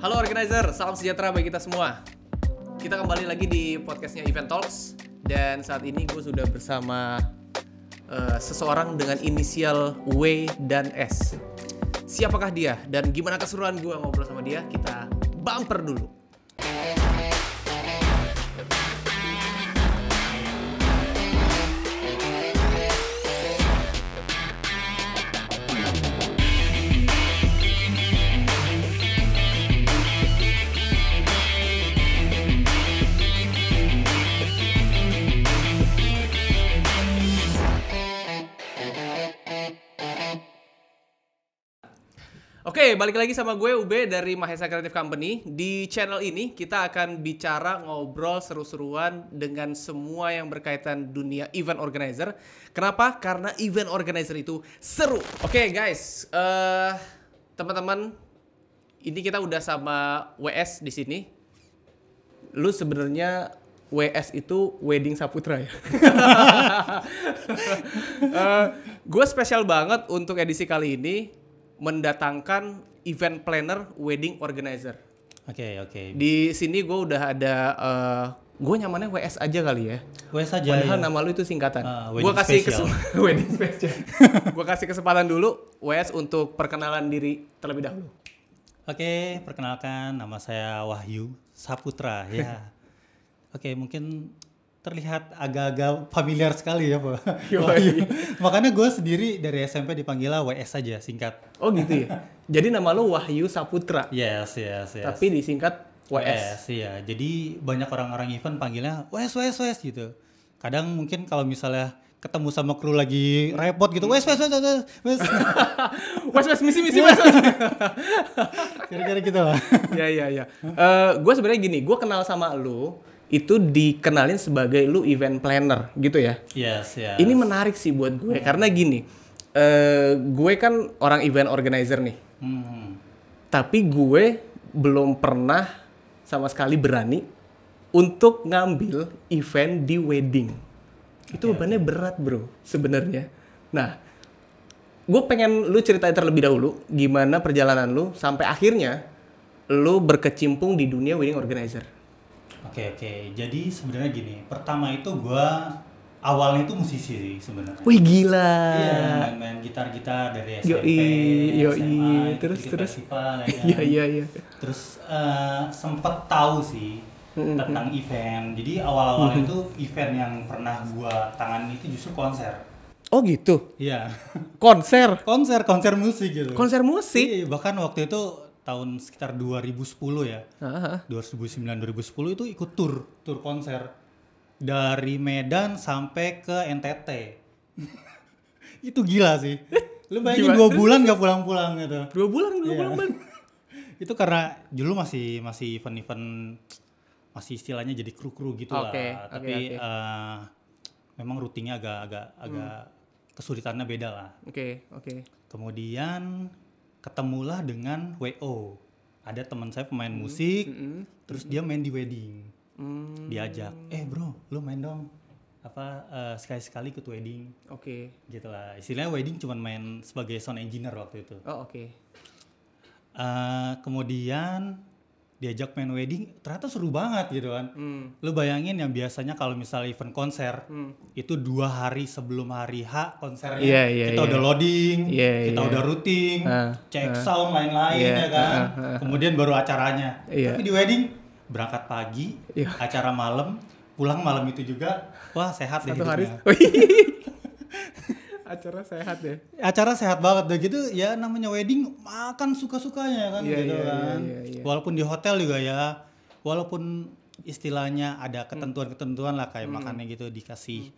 Halo organizer, salam sejahtera bagi kita semua. Kita kembali lagi di podcastnya Event Talks. Dan saat ini gue sudah bersama seseorang dengan inisial W dan S. Siapakah dia? Dan gimana keseruan gue ngobrol sama dia? Kita bumper dulu. Oke, balik lagi sama gue Ube dari Mahesa Creative Company. Di channel ini kita akan bicara ngobrol seru-seruan dengan semua yang berkaitan dunia event organizer. Kenapa? Karena event organizer itu seru. Oke guys, teman-teman, ini kita udah sama WS di sini. Lu sebenarnya WS itu Wedding Saputra ya. Gue spesial banget untuk edisi kali ini mendatangkan event planner wedding organizer. Oke. Di sini gue udah ada, gue nyamannya WS aja kali ya. WS aja. Padahal ya. nama lu itu singkatan. Gue kasih wedding special. Gue kasih kesempatan dulu WS untuk perkenalan diri terlebih dahulu. Oke, perkenalkan nama saya Wahyu Saputra ya. Oke, mungkin terlihat agak-agak familiar sekali ya Pak. Wahyu. Makanya gue sendiri dari SMP dipanggilnya WS aja, singkat. Oh gitu ya? Jadi nama lu Wahyu Saputra? Yes. Tapi disingkat WS? Iya. Jadi banyak orang-orang event panggilnya WS gitu. Kadang mungkin kalau misalnya ketemu sama kru lagi repot gitu, WS. WS, misi. Kira-kira gitu lah. Ya. Gue sebenarnya gini, gue kenal sama lu itu dikenalin sebagai lu event planner gitu ya. Yes. Ini menarik sih buat gue karena gini, gue kan orang event organizer nih. Tapi gue belum pernah sama sekali berani untuk ngambil event di wedding. Itu bebannya berat bro sebenarnya. Nah, gue pengen lu ceritain terlebih dahulu gimana perjalanan lu sampai akhirnya lu berkecimpung di dunia wedding organizer. Oke. Jadi sebenarnya gini, pertama itu gua awalnya itu musisi sih sebenarnya. Wih gila. Iya, main gitar dari SMP, SMA, terus festival, Iya. Terus sempet tahu sih tentang event. Jadi awal-awal itu event yang pernah gua tangani itu justru konser. Oh gitu. Iya. Konser musik gitu. Konser musik. Iya, bahkan waktu itu tahun sekitar 2010 ya. 2009-2010 itu ikut tur konser dari Medan sampai ke NTT. Itu gila sih. Lu bayangin 2 bulan gak pulang-pulang gitu. 2 bulan bang. Itu karena dulu masih event-event masih istilahnya jadi kru-kru gitu lah. Tapi memang rutinnya agak kesulitannya beda lah. Oke. Kemudian ketemulah dengan WO. Ada teman saya pemain musik, terus dia main di wedding. Diajak, bro, lu main dong. Sekali-sekali ikut wedding. Oke. Gitu lah. Istilahnya wedding cuma main sebagai sound engineer waktu itu. Oh, oke. Kemudian diajak main wedding, ternyata seru banget gitu kan. Lu bayangin yang biasanya kalau misalnya event konser, itu 2 hari sebelum hari H konsernya, kita udah loading, kita udah routing, cek sound lain-lain ya kan. Kemudian baru acaranya. Tapi di wedding, berangkat pagi, acara malam, pulang malam itu juga, wah sehat deh hidupnya. Acara sehat ya? Acara sehat banget deh gitu ya, namanya wedding makan suka-sukanya kan kan. Walaupun di hotel juga ya, walaupun istilahnya ada ketentuan-ketentuan lah kayak makannya gitu dikasih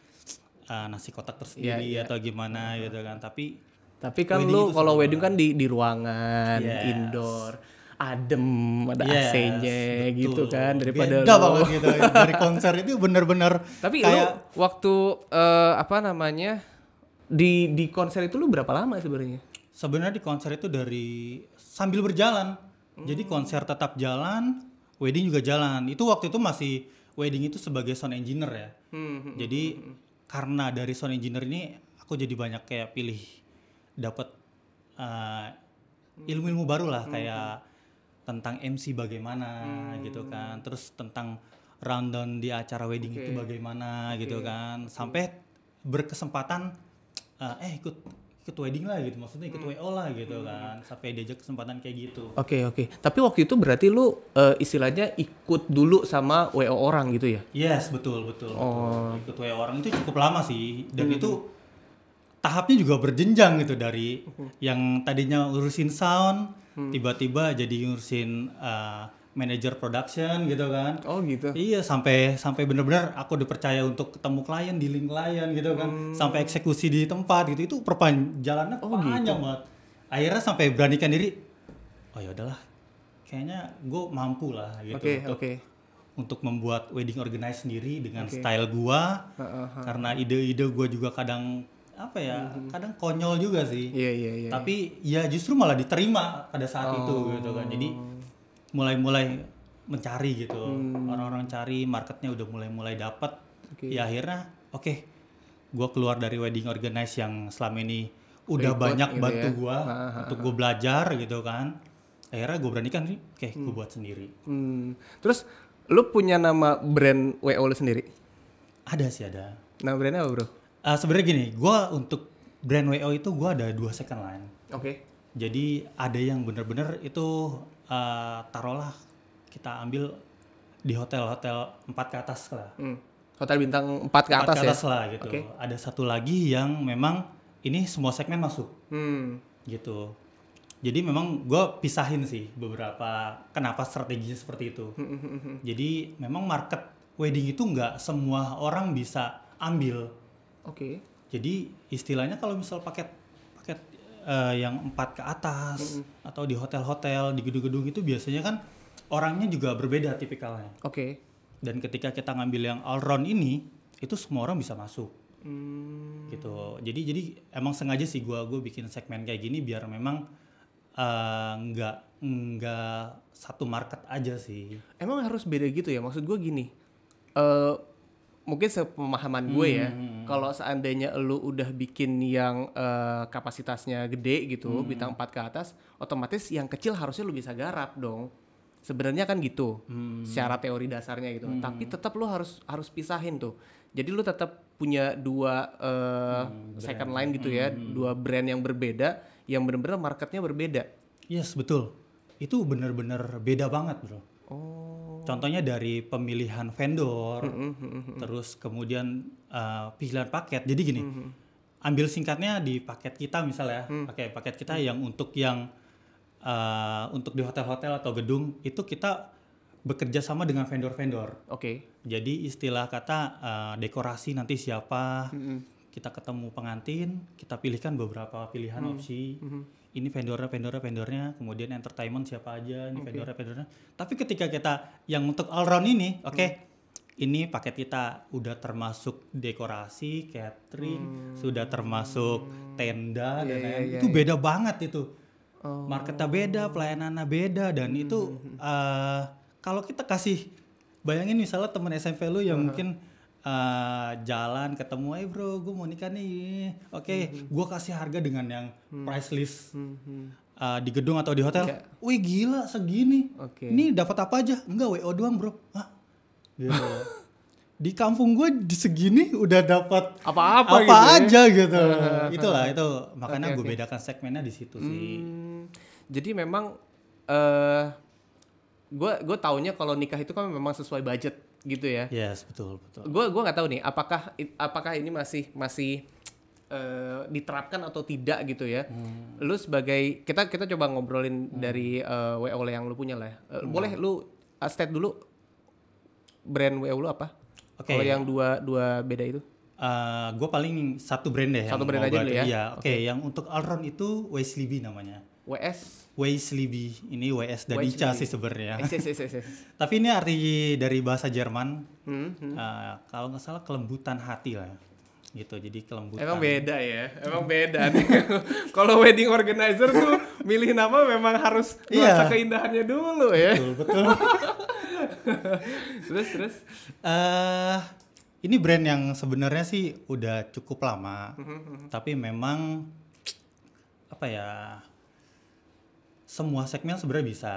nasi kotak tersendiri atau gimana gitu kan. Tapi kan lu kalau wedding kan di ruangan, indoor, adem, ada AC-nya gitu kan, daripada beda banget gitu. Dari konser itu bener-bener tapi kayak lu waktu di konser itu lu berapa lama sebenarnya? Sebenarnya di konser itu dari sambil berjalan. Jadi konser tetap jalan, wedding juga jalan. Itu waktu itu masih wedding itu sebagai sound engineer ya. Jadi karena dari sound engineer ini aku jadi banyak kayak pilih dapat ilmu-ilmu baru lah kayak tentang MC bagaimana gitu kan, terus tentang rundown di acara wedding itu bagaimana gitu kan, sampai berkesempatan ikut wedding lah gitu, maksudnya ikut WO lah gitu kan, sampai diajak kesempatan kayak gitu. Oke. Tapi waktu itu berarti lu istilahnya ikut dulu sama WO orang gitu ya? Yes, betul. Ikut WO orang itu cukup lama sih, dan itu tahapnya juga berjenjang gitu, dari yang tadinya ngurusin sound, tiba-tiba jadi ngurusin manager production gitu kan. Oh gitu. Iya, sampai benar-benar aku dipercaya untuk ketemu klien, dealing klien gitu kan, sampai eksekusi di tempat gitu. Itu jalannya panjang banget. Akhirnya sampai beranikan diri, oh ya udahlah, kayaknya gue mampu lah gitu untuk membuat wedding organize sendiri dengan style gue, karena ide-ide gue juga kadang kadang konyol juga sih. Iya. Tapi ya justru malah diterima pada saat itu gitu kan. Jadi mulai mencari gitu, orang-orang cari, marketnya udah mulai dapat. Ya akhirnya gue keluar dari wedding organize yang selama ini udah banyak gitu bantu gue untuk gue belajar gitu kan. Akhirnya gue beranikan nih, gue buat sendiri. Terus lu punya nama brand WO lu sendiri? Ada sih, ada. Nama brandnya apa bro? Sebenarnya gini, gue untuk brand WO itu gue ada 2 second line. Jadi ada yang bener-bener itu taruhlah kita ambil di hotel-hotel 4 ke atas lah. Hotel bintang 4 ke atas ya? 4 ke atas lah gitu. Ada satu lagi yang memang ini semua segmen masuk. Gitu. Jadi memang gue pisahin sih beberapa, kenapa strateginya seperti itu. Jadi memang market wedding itu nggak semua orang bisa ambil. Jadi istilahnya kalau misal paket yang 4 ke atas atau di hotel-hotel, di gedung-gedung itu biasanya kan orangnya juga berbeda tipikalnya. Dan ketika kita ngambil yang all round ini, itu semua orang bisa masuk. Gitu. Jadi emang sengaja sih gue bikin segmen kayak gini biar memang nggak satu market aja sih. Emang harus beda gitu ya? Maksud gue gini, mungkin sepemahaman gue ya, kalau seandainya lu udah bikin yang kapasitasnya gede gitu, bintang 4 ke atas, otomatis yang kecil harusnya lu bisa garap dong. Sebenarnya kan gitu, secara teori dasarnya gitu. Tapi tetap lu harus pisahin tuh. Jadi lu tetap punya 2 second line gitu ya, 2 brand yang berbeda, yang benar-benar marketnya berbeda. Yes, betul. Itu benar-benar beda banget bro. Contohnya dari pemilihan vendor, terus kemudian pilihan paket. Jadi gini, ambil singkatnya di paket kita misalnya, paket kita yang untuk di hotel-hotel atau gedung itu kita bekerja sama dengan vendor-vendor. Jadi istilah kata dekorasi nanti siapa, kita ketemu pengantin, kita pilihkan beberapa pilihan opsi. Ini vendornya, kemudian entertainment siapa aja, ini vendornya. Tapi ketika kita yang untuk all round ini, ini paket kita udah termasuk dekorasi, catering, sudah termasuk tenda dan lain-lain. Itu beda banget itu. Marketnya beda, pelayanannya beda, dan itu kalau kita kasih, bayangin misalnya temen SMP lu yang mungkin jalan ketemu, bro gue mau nikah nih, gue kasih harga dengan yang price list di gedung atau di hotel, wih gila segini, ini dapat apa aja? Enggak, WO doang bro. Hah? Gitu. Di kampung gue di segini udah dapat apa gitu aja ya? Gitu. Itulah itu makanya gue bedakan segmennya di situ sih. Jadi memang gue taunya kalau nikah itu kan memang sesuai budget gitu ya. Yes, betul. Gue nggak tahu nih apakah ini masih diterapkan atau tidak gitu ya. Lu sebagai kita coba ngobrolin dari WO yang lu punya lah. Boleh lu state dulu brand WO lu apa? Kalau yang dua beda itu? Gue paling satu brand deh. Satu brand aja dulu ya. Iya. Yang untuk Allround itu Weisliby namanya. Weisliby. Ini WS dan Ica sih sebenarnya. Tapi ini arti dari bahasa Jerman. Kalau nggak salah kelembutan hati lah. Gitu. Jadi kelembutan. Emang beda ya. Kalau wedding organizer tuh milih nama memang harus nuansa keindahannya dulu ya. Betul. Terus ini brand yang sebenarnya sih udah cukup lama, tapi memang semua segmen sebenarnya bisa.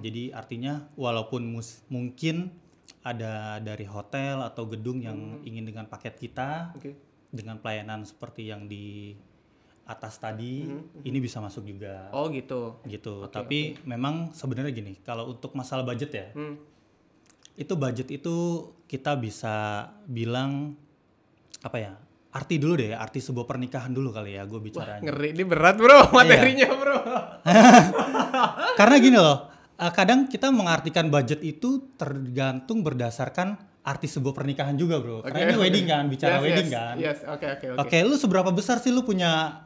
Jadi artinya walaupun mungkin ada dari hotel atau gedung yang ingin dengan paket kita, dengan pelayanan seperti yang di atas tadi, ini bisa masuk juga. Oh gitu. Gitu. Tapi memang sebenarnya gini, kalau untuk masalah budget ya, itu budget itu kita bisa bilang apa ya? Arti dulu deh, arti sebuah pernikahan dulu kali ya, gue bicaranya. Wah, ngeri, ini berat bro materinya bro. Karena gini loh, kadang kita mengartikan budget itu tergantung berdasarkan arti sebuah pernikahan juga bro. Karena ini wedding kan, bicara wedding kan. Yes, oke. Oke, lu seberapa besar sih lu punya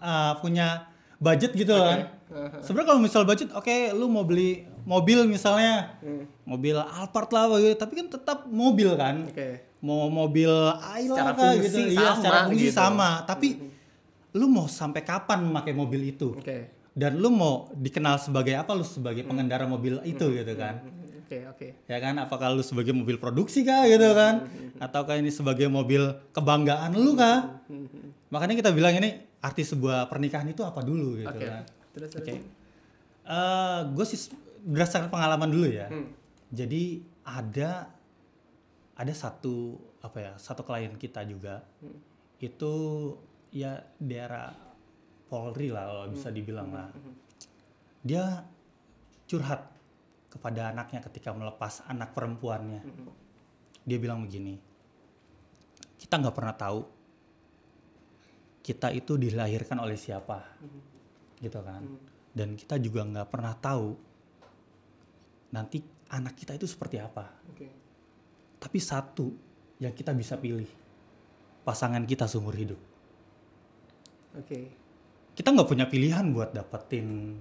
budget gitu kan? Sebenarnya kalau misal budget, lu mau beli mobil misalnya, mobil Alphard lah, tapi kan tetap mobil kan. Mau mobil Ayla kah gitu, secara fungsi sama. Tapi lu mau sampai kapan memakai mobil itu? Dan lu mau dikenal sebagai apa? Lu sebagai pengendara mobil itu gitu kan? Ya kan? Apakah lu sebagai mobil produksi kah gitu kan? Ataukah ini sebagai mobil kebanggaan lu kah? Makanya kita bilang ini arti sebuah pernikahan itu apa dulu gitu kan? Gue sih berdasarkan pengalaman dulu ya. Jadi ada satu klien kita juga itu ya daerah Polri lah kalau bisa dibilang lah. Dia curhat kepada anaknya ketika melepas anak perempuannya. Dia bilang begini, kita nggak pernah tahu kita itu dilahirkan oleh siapa, gitu kan. Dan kita juga nggak pernah tahu nanti anak kita itu seperti apa. Tapi satu yang kita bisa pilih, pasangan kita seumur hidup. Kita nggak punya pilihan buat dapetin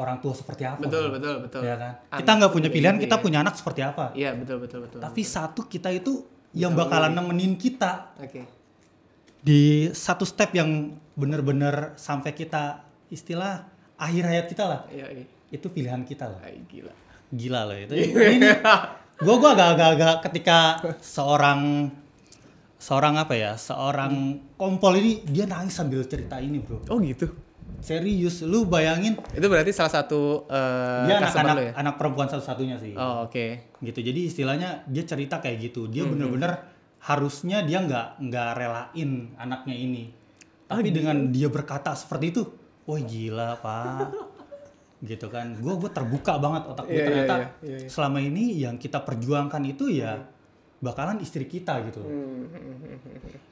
orang tua seperti apa. Betul. Ya kan? Kita nggak punya pilihan, kita punya anak seperti apa. Iya, betul. Tapi satu kita itu yang bakalan nemenin kita. Di satu step yang benar-benar sampai kita istilah akhir hayat kita lah. Itu pilihan kita lah. Gila loh itu. Ini gue agak-agak ketika seorang kompol ini dia nangis sambil cerita ini bro. Oh gitu? Serius, lu bayangin. Itu berarti salah satu dia anak perempuan satu-satunya sih. Oh Gitu, jadi istilahnya dia cerita kayak gitu. Dia bener-bener harusnya dia nggak relain anaknya ini. Tapi dengan dia berkata seperti itu, wah gila pak. Gitu kan, gue terbuka banget otak gue ternyata selama ini yang kita perjuangkan itu ya bakalan istri kita gitu.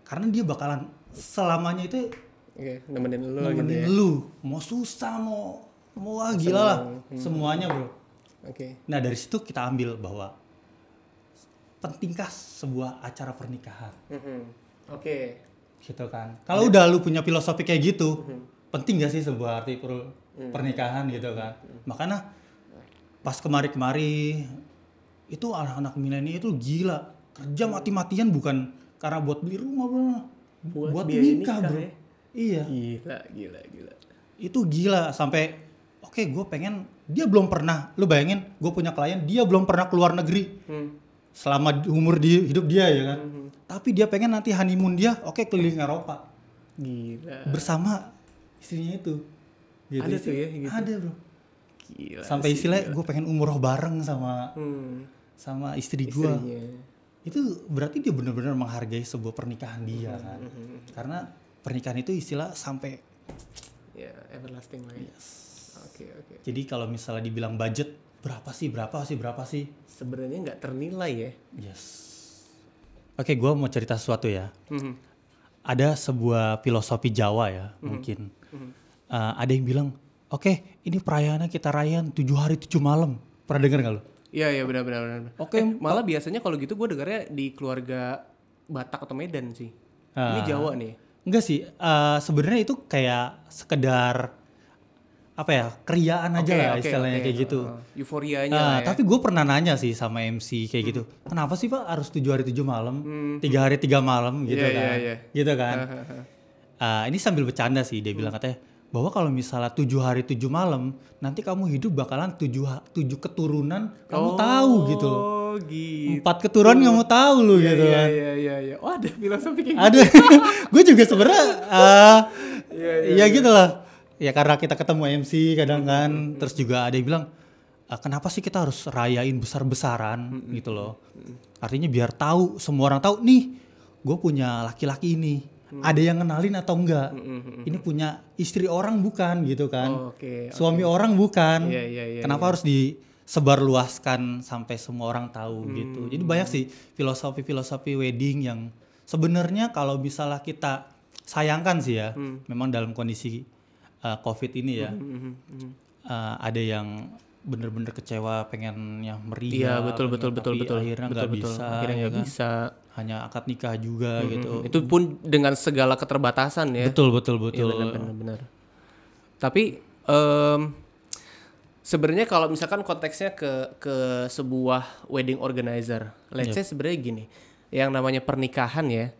Karena dia bakalan selamanya itu nemenin lu, mau susah mau gila lah semuanya bro. Nah dari situ kita ambil bahwa pentingkah sebuah acara pernikahan. Gitu kan. Kalau udah lu punya filosofi kayak gitu, penting gak sih sebuah arti pernikahan gitu kan. Makanya pas kemari itu anak-anak milenial itu gila, kerja mati-matian bukan karena buat beli rumah bro, buat nikah bro. Ya? Iya. Gila. Itu gila sampai gue pengen, dia belum pernah, lu bayangin gue punya klien dia belum pernah keluar negeri selama umur hidup dia ya kan. Tapi dia pengen nanti honeymoon dia keliling Eropa. Gila. Bersama istrinya itu. Gitu. Ada tuh ya gitu. Ada bro. Gila. Sampai istilahnya gue pengen umroh bareng sama istri gue. Itu berarti dia benar-benar menghargai sebuah pernikahan dia kan. Karena pernikahan itu istilah sampai everlasting lah. Oke. Jadi kalau misalnya dibilang budget berapa sih? Sebenarnya nggak ternilai ya. Yes. Oke, gue mau cerita sesuatu ya. Ada sebuah filosofi Jawa ya mungkin. Ada yang bilang, ini perayaannya kita rayain 7 hari 7 malam. Pernah dengar nggak lo? Iya benar. Malah biasanya kalau gitu gue dengarnya di keluarga Batak atau Medan sih. Ini Jawa nih. Enggak sih, sebenarnya itu kayak sekedar keriaan aja lah istilahnya kayak gitu. Euforianya lah ya. Tapi gue pernah nanya sih sama MC kayak gitu. Kenapa sih Pak harus 7 hari 7 malam? 3 hari 3 malam gitu kan. Gitu kan. Ini sambil bercanda sih dia bilang katanya bahwa kalau misalnya 7 hari 7 malam nanti kamu hidup bakalan 7 keturunan kamu tahu gitu loh. Gitu. 4 keturunan kamu tahu lu gitu kan. Iya. Oh ada filosofi kayak gitu. Ada. Gue juga sebenarnya ya gitu lah. ya karena kita ketemu MC kadang kan, terus juga ada yang bilang kenapa sih kita harus rayain besar-besaran gitu loh. Artinya biar tahu, semua orang tahu nih gue punya laki-laki ini. Ada yang kenalin atau enggak? Ini punya istri orang bukan gitu kan? Suami orang bukan. Kenapa harus disebarluaskan sampai semua orang tahu gitu? Jadi banyak sih filosofi wedding yang sebenarnya kalau misalnya kita sayangkan sih ya, memang dalam kondisi COVID ini ya, ada yang bener-bener kecewa pengen yang meriah, betul, akhirnya nggak bisa, akhirnya nggak bisa, hanya akad nikah juga gitu. Itu pun dengan segala keterbatasan ya. Betul. Ya, benar. Tapi sebenarnya kalau misalkan konteksnya ke sebuah wedding organizer, let's say sebenarnya gini, yang namanya pernikahan ya,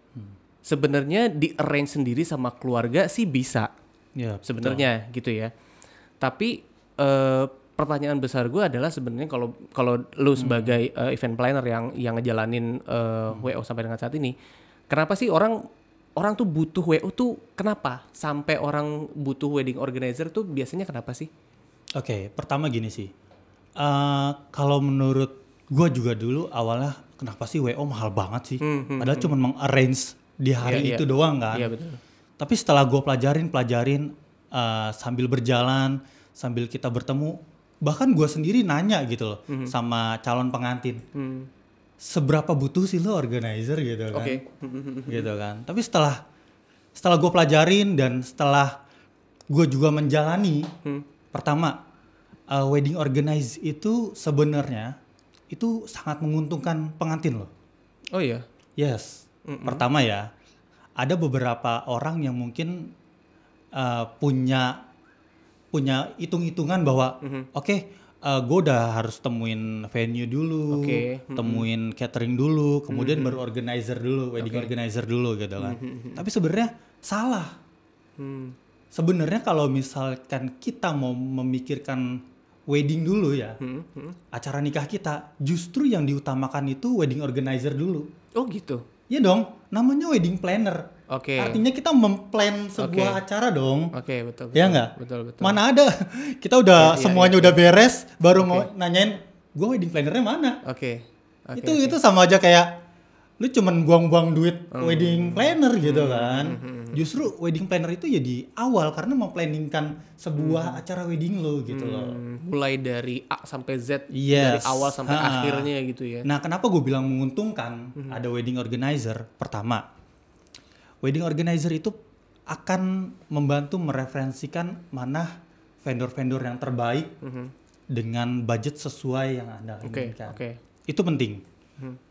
sebenarnya di arrange sendiri sama keluarga sih bisa, sebenarnya gitu ya. Tapi pertanyaan besar gue adalah sebenarnya kalau lu sebagai event planner yang ngejalanin WO sampai dengan saat ini, kenapa sih orang tuh butuh WO tuh, kenapa sampai orang butuh wedding organizer tuh biasanya kenapa sih? Oke, pertama gini sih, kalau menurut gue juga dulu awalnya kenapa sih WO mahal banget sih, padahal cuma meng-arrange di hari itu doang kan. Betul. Tapi setelah gue pelajarin sambil berjalan, sambil kita bertemu, bahkan gue sendiri nanya gitu loh sama calon pengantin, seberapa butuh sih lo organizer gitu kan? Gitu kan. Tapi setelah gue pelajarin dan setelah gue juga menjalani, pertama wedding organize itu sebenarnya itu sangat menguntungkan pengantin loh. Oh iya. Yes. Pertama ya, ada beberapa orang yang mungkin punya hitung-hitungan bahwa gue udah harus temuin venue dulu, temuin catering dulu, kemudian baru organizer dulu, wedding organizer dulu gitu kan. Tapi sebenarnya salah. Sebenarnya kalau misalkan kita mau memikirkan wedding dulu ya, acara nikah kita, justru yang diutamakan itu wedding organizer dulu. Oh gitu? Iya dong, namanya wedding planner. Artinya kita memplan sebuah acara dong. Betul. Ya nggak? Betul. Mana ada kita udah semuanya udah beres baru mau nanyain gue wedding plannernya mana? Itu sama aja kayak lu cuman buang-buang duit wedding planner gitu kan. Justru wedding planner itu ya di awal karena memplanningkan sebuah acara wedding lo gitu loh. Mulai dari A sampai Z, dari awal sampai akhirnya gitu ya. Nah, kenapa gue bilang menguntungkan ada wedding organizer? Pertama, wedding organizer itu akan membantu mereferensikan mana vendor-vendor yang terbaik dengan budget sesuai yang Anda inginkan. Itu penting.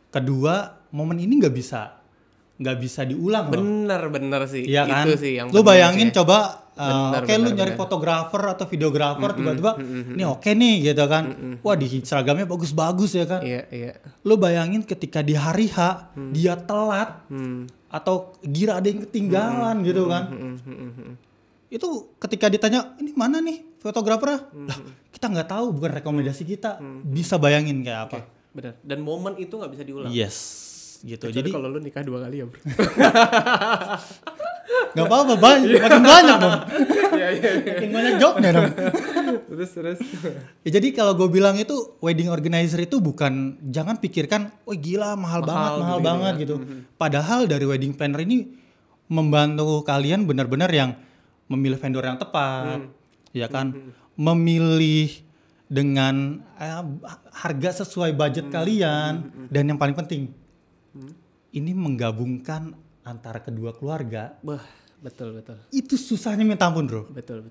Kedua, momen ini nggak bisa diulang loh. Bener sih. Iya kan? Itu sih yang lu bayangin ya. Coba lu nyari fotografer atau videografer tiba-tiba ini nih gitu kan. Wah, di seragamnya bagus-bagus ya kan. Iya. Lu bayangin ketika di hari H dia telat atau gira ada yang ketinggalan gitu kan. Itu ketika ditanya ini mana nih fotografernya? Lah, kita nggak tahu, bukan rekomendasi kita. Bisa bayangin kayak apa. Benar. Dan momen itu nggak bisa diulang. Yes, gitu. Jadi kalau lu nikah 2 kali ya, bro. Nggak apa-apa, makin banyak dong. Makin banyak jobnya dong. Terus. Ya, jadi kalau gue bilang itu wedding organizer itu bukan, jangan pikirkan, oh gila mahal banget gitu. Padahal dari wedding planner ini membantu kalian benar-benar yang memilih vendor yang tepat, ya kan, memilih dengan harga sesuai budget kalian, dan yang paling penting ini menggabungkan antara kedua keluarga. Betul. Itu susahnya minta ampun, bro. Betul.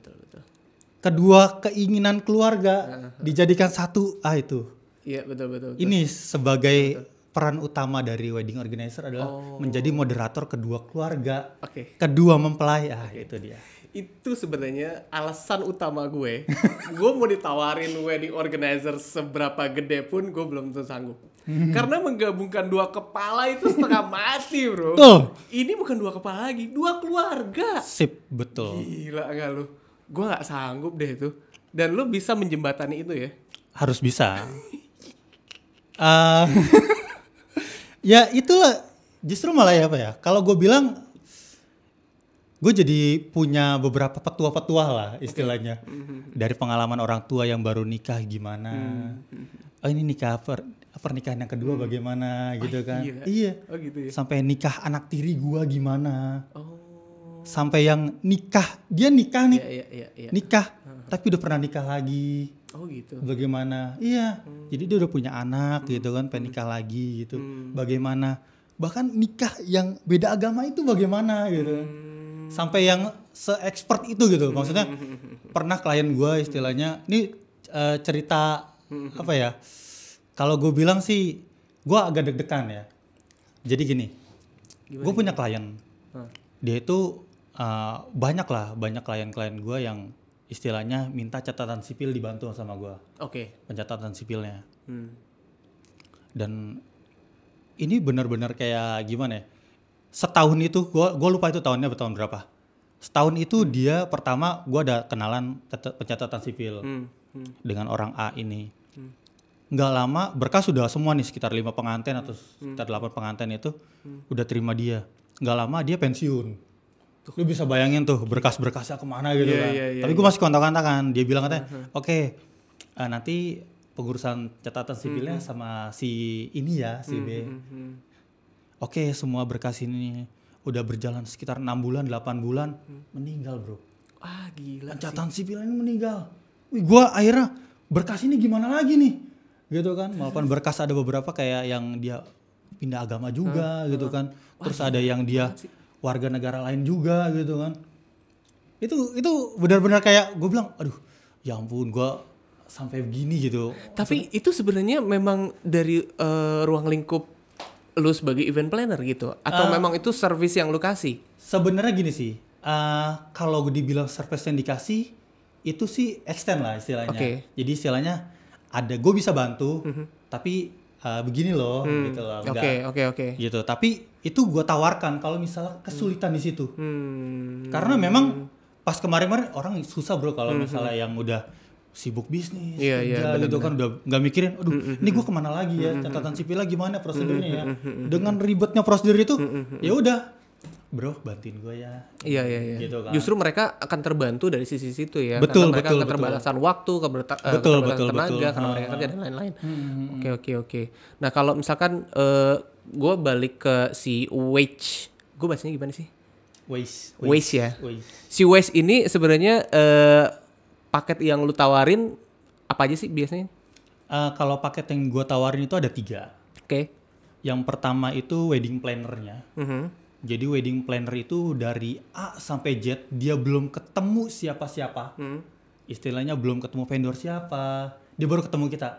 Kedua keinginan keluarga dijadikan satu, itu. Iya, betul. Ini sebagai peran utama dari wedding organizer adalah menjadi moderator kedua keluarga, kedua mempelai. Itu dia. Itu sebenarnya alasan utama gue. Gue mau ditawarin wedding organizer seberapa gede pun gue belum tentu sanggup. Karena menggabungkan 2 kepala itu setengah mati, bro. Ini bukan 2 kepala lagi, 2 keluarga. Sip, betul. Gila gak lu? Gue gak sanggup deh itu. Dan lu bisa menjembatani itu ya? Harus bisa. Ya itulah justru malah ya apa ya. Kalau gue bilang gue jadi punya beberapa petua-petua lah istilahnya. Dari pengalaman orang tua yang baru nikah gimana. Oh ini nikah pernikahan yang kedua bagaimana gitu kan. Iya. Oh gitu ya. Sampai nikah anak tiri gue gimana. Oh. Sampai yang dia nikah nih. Iya. Nikah tapi udah pernah nikah lagi. Oh gitu. Bagaimana? Iya. Jadi dia udah punya anak gitu kan, pengen nikah lagi gitu. Bagaimana? Bahkan nikah yang beda agama itu bagaimana gitu. Sampai yang se-expert itu gitu. Maksudnya pernah klien gue istilahnya, ini cerita apa ya? Kalau gue bilang sih, gue agak deg-degan ya. Jadi gini, gue punya klien. Dia itu banyak klien-klien gue yang istilahnya minta catatan sipil dibantu sama gue. Oke. Pencatatan sipilnya. Dan ini benar-benar kayak gimana ya? Setahun itu, gue lupa itu tahunnya tahun berapa. Setahun itu dia pertama gue ada kenalan pencatatan sipil dengan orang A ini. Nggak lama berkas sudah semua nih, sekitar 5 pengantin atau sekitar 8 pengantin itu udah terima dia. Nggak lama dia pensiun. Lu bisa bayangin tuh berkas-berkasnya kemana gitu kan. Tapi gue masih kontak-kontakan. Dia bilang katanya, oke, nanti pengurusan catatan sipilnya sama si ini ya, si B. Oke, semua berkas ini udah berjalan sekitar 6 bulan, 8 bulan, meninggal bro. Gila. Pencatatan sipilnya ini meninggal. Wih, gue akhirnya berkas ini gimana lagi nih? Gitu kan, walaupun berkas ada beberapa kayak yang dia pindah agama juga gitu kan. Terus ada yang dia warga negara lain juga gitu kan. Itu benar-benar kayak gue bilang, aduh ya ampun gue sampai begini gitu. Tapi itu sebenarnya memang dari ruang lingkup lu sebagai event planner gitu? Atau memang itu service yang lu kasih? Sebenarnya gini sih, kalau dibilang service yang dikasih, itu sih extend lah istilahnya. Jadi istilahnya ada, gue bisa bantu, tapi begini loh gitu loh. Oke. Gitu, tapi itu gue tawarkan kalau misalnya kesulitan di situ. Karena memang pas kemarin-kemarin orang susah bro kalau misalnya yang udah sibuk bisnis, kerja gitu kan udah nggak mikirin, aduh ini gue kemana lagi ya, catatan sipilnya gimana prosedurnya ya. Dengan ribetnya prosedur itu, ya udah bro bantuin gue ya. Iya. Gitu kan. Justru mereka akan terbantu dari sisi situ ya. Betul, karena mereka keterbatasan waktu, keterbatasan tenaga, karena mereka kerja dan lain-lain. Oke. Nah kalau misalkan gue balik ke si Wage, gue bahasanya gimana sih? Wage ya. Si Wage ini sebenarnya paket yang lu tawarin apa aja sih biasanya? Kalau paket yang gue tawarin itu ada 3. Oke. Yang pertama itu wedding planner-nya. Jadi wedding planner itu dari A sampai Z dia belum ketemu siapa-siapa. Istilahnya belum ketemu vendor siapa. Dia baru ketemu kita.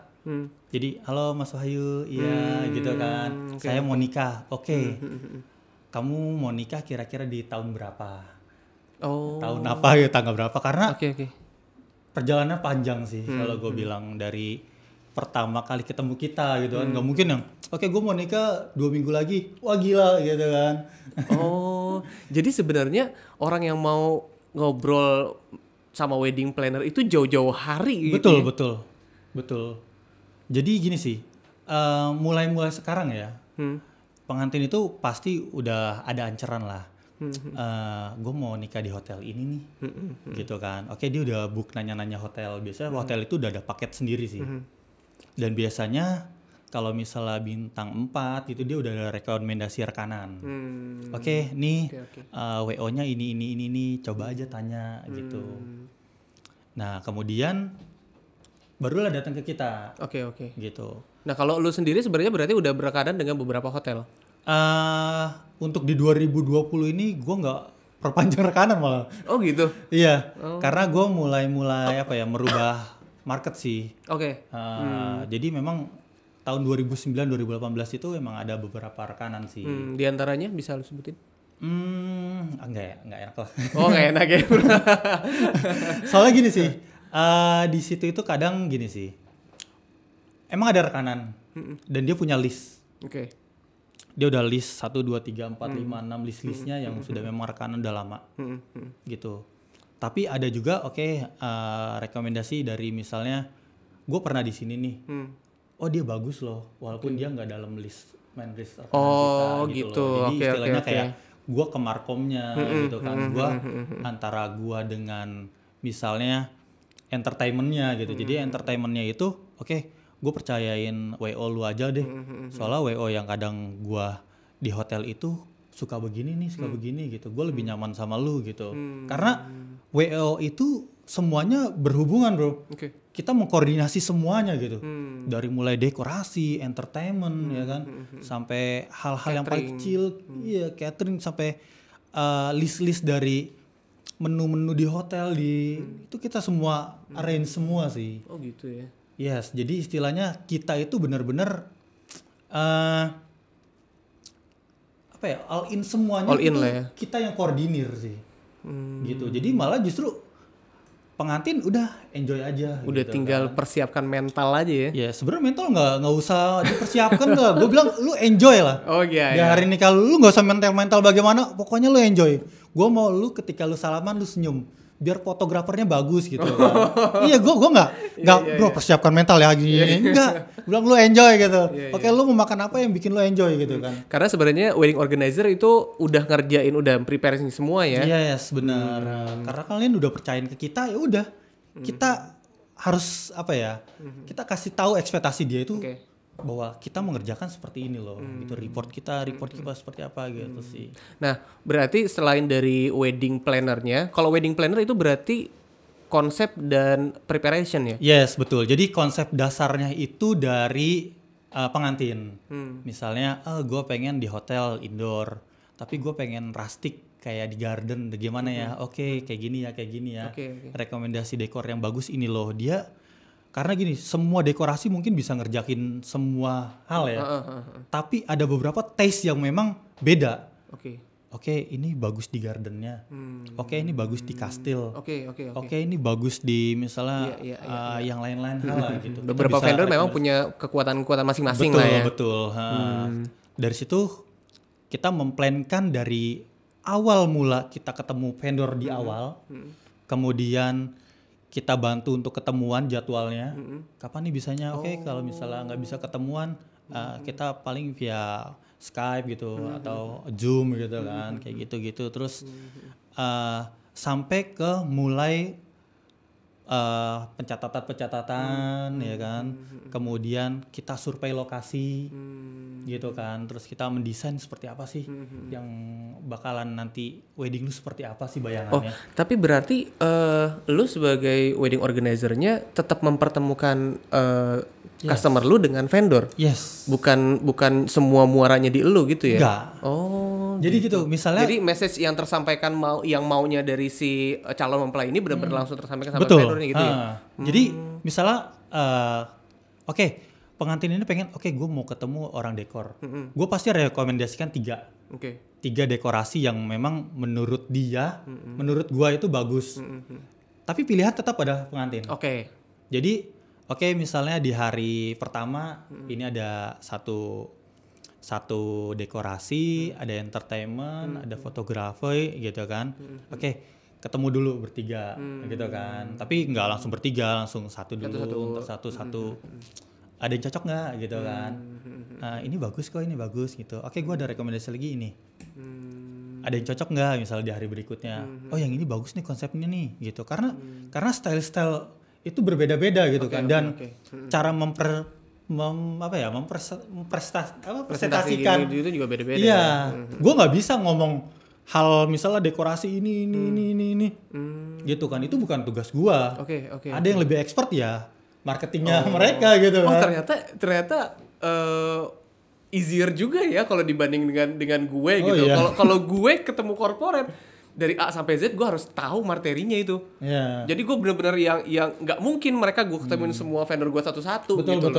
Jadi halo Mas Wahyu, iya gitu kan. Saya mau nikah. Oke. Kamu mau nikah kira-kira di tahun berapa? Tahun apa ya, tanggal berapa? Karena perjalanan panjang sih kalau gue bilang dari pertama kali ketemu kita gitu kan. Nggak mungkin yang oke gue mau nikah 2 minggu lagi, wah gila gitu kan. Jadi sebenarnya orang yang mau ngobrol sama wedding planner itu jauh-jauh hari gitu. Betul. Jadi gini sih, mulai sekarang ya, pengantin itu pasti udah ada ancaran lah. Gue mau nikah di hotel ini nih, gitu kan. Oke, dia udah book nanya-nanya hotel. Biasanya hotel itu udah ada paket sendiri sih. Dan biasanya kalau misalnya bintang 4 itu dia udah ada rekomendasi rekanan. Oke, nih WO-nya ini, coba aja tanya gitu. Nah, kemudian barulah datang ke kita. Oke. Gitu. Nah, kalau lu sendiri sebenarnya berarti udah berrekanan dengan beberapa hotel. Untuk di 2020 ini gue nggak perpanjang rekanan malah. Oh gitu. Iya, karena gue mulai merubah market sih. Jadi memang tahun 2009-2018 itu emang ada beberapa rekanan sih. Di antaranya bisa lu sebutin? Nggak enak lah. Nggak enak ya. Soalnya gini sih, di situ itu kadang gini sih, emang ada rekanan dan dia punya list. Dia udah list 1, 2, 3, 4, 5, 6 list-listnya yang sudah memang rekanan udah lama. Gitu. Tapi ada juga rekomendasi dari misalnya gue pernah di sini nih. Oh dia bagus loh walaupun dia nggak dalam main list rekanan kita gitu loh. Jadi istilahnya kayak gua ke markomnya gitu kan. Gua antara gua dengan misalnya entertainmentnya gitu. Jadi entertainmentnya itu gue percayain WO lu aja deh. Soalnya WO yang kadang gue di hotel itu suka begini nih, suka begini gitu. Gue lebih nyaman sama lu gitu. Karena WO itu semuanya berhubungan bro. Kita mengkoordinasi semuanya gitu. Dari mulai dekorasi, entertainment ya kan, sampai hal-hal yang paling kecil, catering sampai list-list dari menu-menu di hotel itu kita semua arrange semua sih. Oh gitu ya. Yes, jadi istilahnya kita itu benar-benar all in semuanya. All in lah ya. Kita yang koordinir sih. Gitu. Jadi malah justru pengantin udah enjoy aja. Udah gitu, tinggal persiapkan mental aja ya. Ya sebenarnya mental nggak usah dipersiapkan lah. Gue bilang lu enjoy lah. Oh iya. Di hari nikah lu nggak usah mental bagaimana. Pokoknya lu enjoy. Gue mau lu ketika lu salaman lu senyum. Biar fotografernya bagus gitu kan. Iya gue nggak bro persiapkan mental ya gini. Enggak. Bilang lu enjoy gitu. Oke, lu mau makan apa yang bikin lu enjoy gitu kan. Karena sebenarnya wedding organizer itu udah ngerjain, udah preparing semua ya. Yes, benar. Karena kalian udah percayain ke kita, ya udah. Kita harus kita kasih tahu ekspektasi dia itu bahwa kita mengerjakan seperti ini loh. Gitu report kita seperti apa gitu sih. Nah, berarti selain dari wedding planner-nya, kalau wedding planner itu berarti konsep dan preparation ya? Yes, betul. Jadi konsep dasarnya itu dari pengantin. Misalnya, gue pengen di hotel indoor, tapi gue pengen rustic kayak di garden. Gimana ya? Oke, kayak gini ya. Rekomendasi dekor yang bagus ini loh. Karena gini, semua dekorasi mungkin bisa ngerjakin semua hal ya. Tapi ada beberapa taste yang memang beda. Oke, ini bagus di gardennya. Oke, ini bagus di kastil. Oke, ini bagus di misalnya yang lain-lain hal lah gitu. Beberapa vendor memang punya kekuatan-kekuatan masing-masing lah ya. Betul. Dari situ kita memplankan dari awal mula kita ketemu vendor di awal. Kemudian kita bantu untuk ketemuan jadwalnya. Kapan nih bisanya? Oke, kalau misalnya nggak bisa ketemuan, kita paling via Skype gitu atau Zoom gitu kan, kayak gitu-gitu. Terus sampai ke mulai pencatatan ya kan. Kemudian kita survei lokasi gitu kan. Terus kita mendesain seperti apa sih yang bakalan nanti wedding lu seperti apa sih bayangannya. Tapi berarti lu sebagai wedding organizer-nya tetap mempertemukan customer lu dengan vendor. Yes. Bukan semua muaranya di lu gitu ya? Enggak. Jadi gitu, misalnya. Jadi message yang tersampaikan yang maunya dari si calon mempelai ini benar-benar langsung tersampaikan sama vendornya gitu ya? Jadi misalnya, pengantin ini pengen, gue mau ketemu orang dekor. Gue pasti rekomendasikan 3 dekorasi yang memang menurut dia, menurut gue itu bagus. Tapi pilihan tetap pada pengantin. Jadi, misalnya di hari pertama ini ada satu dekorasi, ada entertainment, ada fotografi gitu kan. Ketemu dulu bertiga gitu kan. Tapi nggak langsung bertiga, langsung satu dulu, satu. Ada yang cocok nggak gitu kan. Ini bagus kok, ini bagus gitu. Gue ada rekomendasi lagi ini. Ada yang cocok nggak misalnya di hari berikutnya. Oh yang ini bagus nih konsepnya nih gitu. Karena style-style itu berbeda-beda gitu kan. Dan cara mempresentasikan itu juga beda-beda. Iya, gue nggak bisa ngomong hal misalnya dekorasi ini, gitu kan. Itu bukan tugas gue. Ada yang lebih expert ya, marketingnya mereka gitu kan. Ternyata easier juga ya kalau dibanding dengan gue gitu. Kalau gue ketemu corporate dari A sampai Z gue harus tahu materinya itu. Jadi gue benar-benar yang nggak mungkin mereka gue ketemuin semua vendor gue satu-satu. Betul.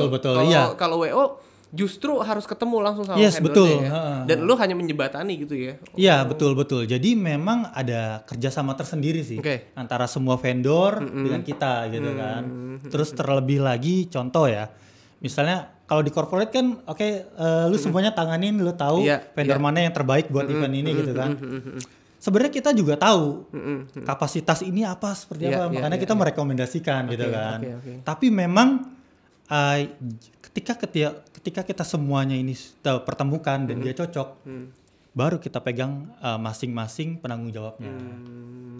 Kalau WO justru harus ketemu langsung sama vendornya ya. Dan lu hanya menjebatani gitu ya. Iya betul. Jadi memang ada kerjasama tersendiri sih antara semua vendor dengan kita gitu kan. Terus terlebih lagi contoh ya, misalnya kalau di corporate kan lu semuanya tanganin, lu tahu vendor mana yang terbaik buat event ini gitu kan. Sebenarnya kita juga tahu kapasitas ini apa seperti apa, makanya kita merekomendasikan gitu kan. Tapi memang ketika kita semuanya ini pertemukan dan dia cocok, baru kita pegang masing-masing penanggung jawabnya.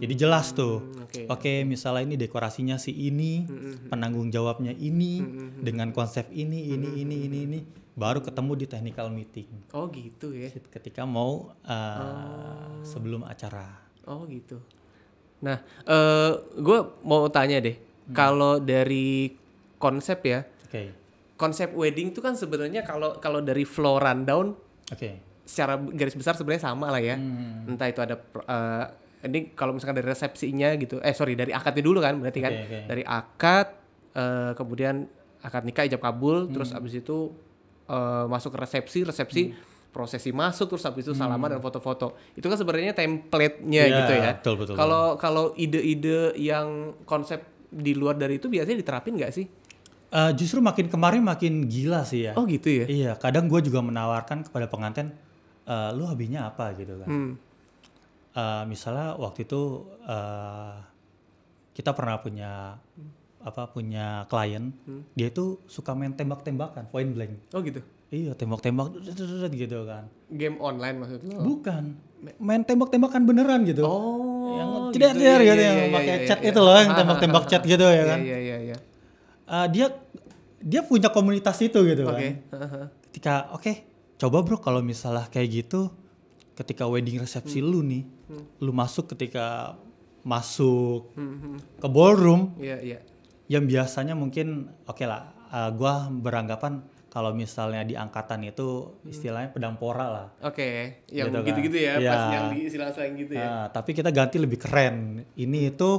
Jadi jelas tuh. Oke, misalnya ini dekorasinya si ini, penanggung jawabnya ini, dengan konsep ini, baru ketemu di technical meeting. Oh gitu ya. Ketika mau sebelum acara. Oh gitu. Nah, gue mau tanya deh, kalau dari konsep ya, konsep wedding itu kan sebenarnya kalau dari flow rundown, secara garis besar sebenarnya sama lah ya. Entah itu ada ini kalau misalkan dari resepsinya gitu, dari akadnya dulu kan, berarti kan dari akad, kemudian akad nikah, ijab kabul, terus abis itu masuk ke resepsi prosesi masuk, terus habis itu salaman dan foto-foto. Itu kan sebenarnya template-nya gitu ya. Betul. Kalau ide-ide yang konsep di luar dari itu biasanya diterapin nggak sih? Justru makin kemarin makin gila sih ya. Oh gitu ya? Iya, kadang gue juga menawarkan kepada pengantin, lu hobinya apa gitu kan. Misalnya waktu itu kita pernah punya klien, dia itu suka main tembak-tembakan, point blank. Oh gitu? Iya, tembak-tembak gitu kan. Game online maksud lo? Bukan, main tembak-tembakan beneran gitu. Oh, yang tidak gitu, yang pakai chat itu loh, yang tembak-tembak chat gitu ya kan. Iya. Dia punya komunitas itu gitu kan. Ketika coba bro kalau misalnya kayak gitu, ketika wedding resepsi lu nih, lu ketika masuk ke ballroom, yang biasanya mungkin gue beranggapan kalau misalnya di angkatan itu istilahnya pedang pora lah. Yang gitu gitu-gitu kan. ya, pas yang di istilah slang gitu ya. Tapi kita ganti lebih keren. Ini itu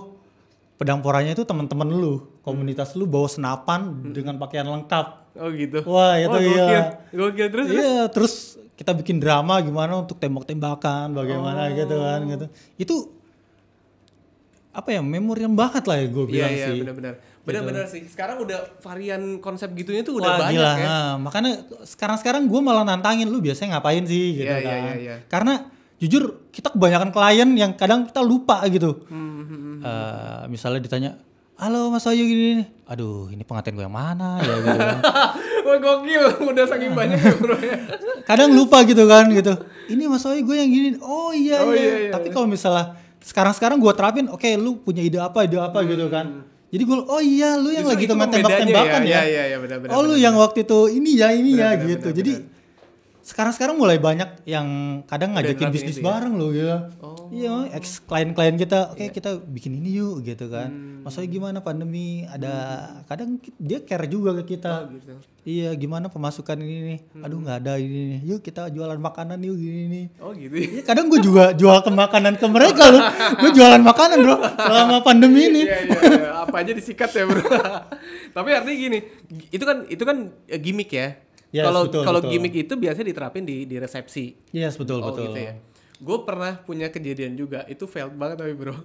pedang poranya itu teman-teman lu, komunitas lu bawa senapan dengan pakaian lengkap. Oh gitu. Wah itu Gokil terus. Iya, terus kita bikin drama gimana untuk tembak-tembakan, bagaimana gitu kan gitu. Itu memorial banget lah ya gue bilang sih. Iya benar-benar sih. Sekarang udah varian konsep gitunya tuh udah banyak gila. ya. Makanya sekarang gue malah nantangin lu biasanya ngapain sih gitu kan. Iya. Karena jujur kita kebanyakan klien yang kadang kita lupa gitu. Misalnya ditanya, halo Mas Ayu gini. Aduh ini pengantin gue yang mana ya gitu kan. Wah gokil, udah saking banyak ya bro ya. Kadang lupa gitu kan gitu. Ini Mas Ayu gue yang gini. Oh iya. Tapi kalau misalnya sekarang gue terapin, lu punya ide apa gitu kan. Jadi gue, lu yang lagi tembak-tembakan ya. Iya, benar. Lu yang waktu itu ini ya gitu. Jadi sekarang mulai banyak yang kadang ngajakin bisnis bareng loh gitu. Iya, klien-klien kita, kita bikin ini yuk gitu kan. Maksudnya gimana pandemi, ada kadang dia care juga ke kita. Gitu. Iya, gimana pemasukan ini nih. Aduh nggak ada ini nih. Yuk kita jualan makanan yuk gini nih. Oh gitu. Ya, kadang gue juga jual ke makanan ke mereka loh. Gue jualan makanan bro selama pandemi ini. Iya. Apa aja disikat ya bro. Tapi artinya gini, itu kan gimmick ya. Kalau gimmick itu biasanya diterapin di resepsi. Yes, betul. Gitu ya. Gue pernah punya kejadian juga, itu failed banget tapi bro.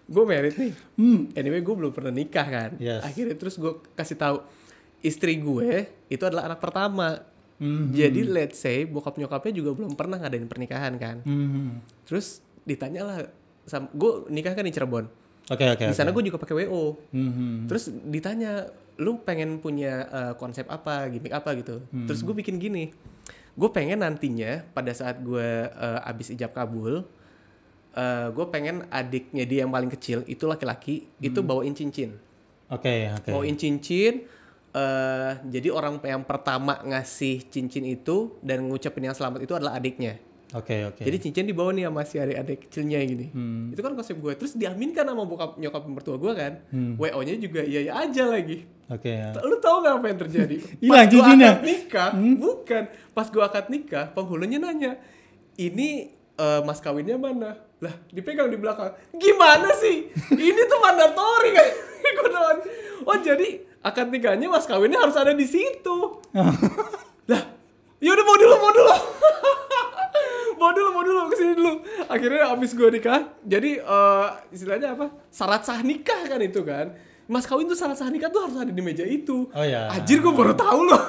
Gue married nih. Anyway gue belum pernah nikah kan. Yes. Akhirnya terus gue kasih tahu istri gue itu adalah anak pertama. Jadi let's say bokap nyokapnya juga belum pernah ngadain pernikahan kan. Terus ditanya lah, gue nikah kan di Cirebon. Di sana gue juga pakai WO. Terus ditanya, lu pengen punya konsep apa, gimmick apa gitu. Terus gue bikin gini, gue pengen nantinya pada saat gue abis ijab kabul, gue pengen adiknya dia yang paling kecil itu laki-laki itu bawain cincin. Bawain cincin. Jadi orang yang pertama ngasih cincin itu dan ngucapin yang selamat itu adalah adiknya. Jadi cincin dibawa nih sama si adik kecilnya gini. Itu kan konsep gue. Terus diaminkan sama bokap nyokap mertua gue kan. WO-nya juga iya aja lagi. Lu tahu gak apa yang terjadi? Pas gue akad nikah, bukan. Pas gue akad nikah, penghulunya nanya, ini mas kawinnya mana? Lah dipegang di belakang. Gimana sih? Ini tuh mandatory kan? Oh jadi akad nikahnya mas kawinnya harus ada di situ. Lah yaudah mau dulu kesini dulu. Akhirnya abis gue nikah, jadi istilahnya apa? Syarat sah nikah kan itu kan. Mas kawin tuh syarat sah nikah tuh harus ada di meja itu. Anjir gue baru tahu loh.